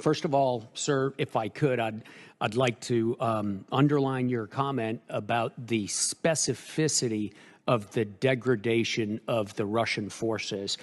First of all, sir, if I could, I'd like to underline your comment about the specificity of the degradation of the Russian forces.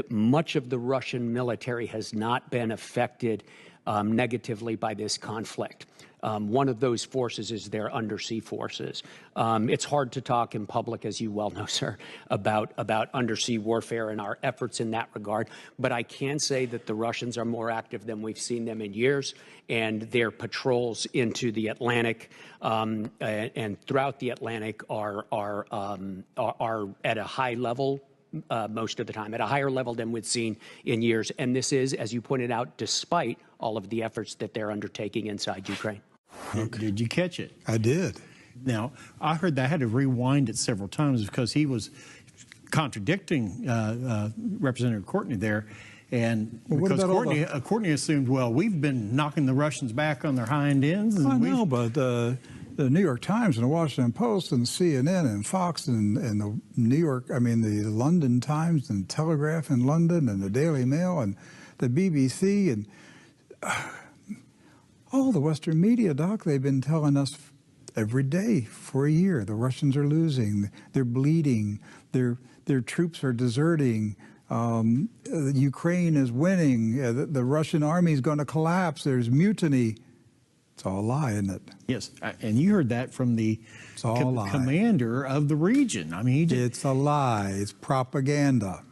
Much of the Russian military has not been affected negatively by this conflict. One of those forces is their undersea forces. It's hard to talk in public, as you well know, sir, about undersea warfare and our efforts in that regard. But I can say that the Russians are more active than we've seen them in years, and their patrols into the Atlantic and throughout the Atlantic are at a high level. Most of the time, at a higher level than we've seen in years. And this is, as you pointed out, despite all of the efforts that they're undertaking inside Ukraine. Okay. Did you catch it? I did. Now, I heard that I had to rewind it several times because he was contradicting Representative Courtney there. And because Courtney assumed, well, we've been knocking the Russians back on their hind ends. I know, but the New York Times and the Washington Post and CNN and Fox and the London Times and Telegraph in London and the Daily Mail and the BBC and all the Western media, Doc, they've been telling us every day for a year the Russians are losing, they're bleeding, their troops are deserting, Ukraine is winning, the Russian army is going to collapse, there's mutiny. It's all a lie, isn't it? Yes, and you heard that from the commander of the region. I mean, it's a lie. It's propaganda.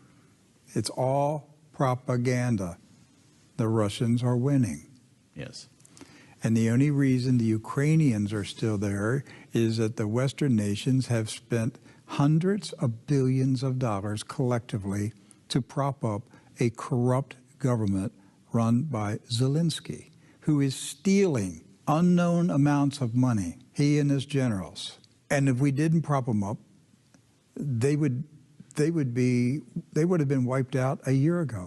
It's all propaganda. The Russians are winning. Yes. And the only reason the Ukrainians are still there is that the Western nations have spent hundreds of billions of dollars collectively to prop up a corrupt government run by Zelensky, who is stealing unknown amounts of money, he and his generals. And if we didn't prop them up, they would have been wiped out a year ago.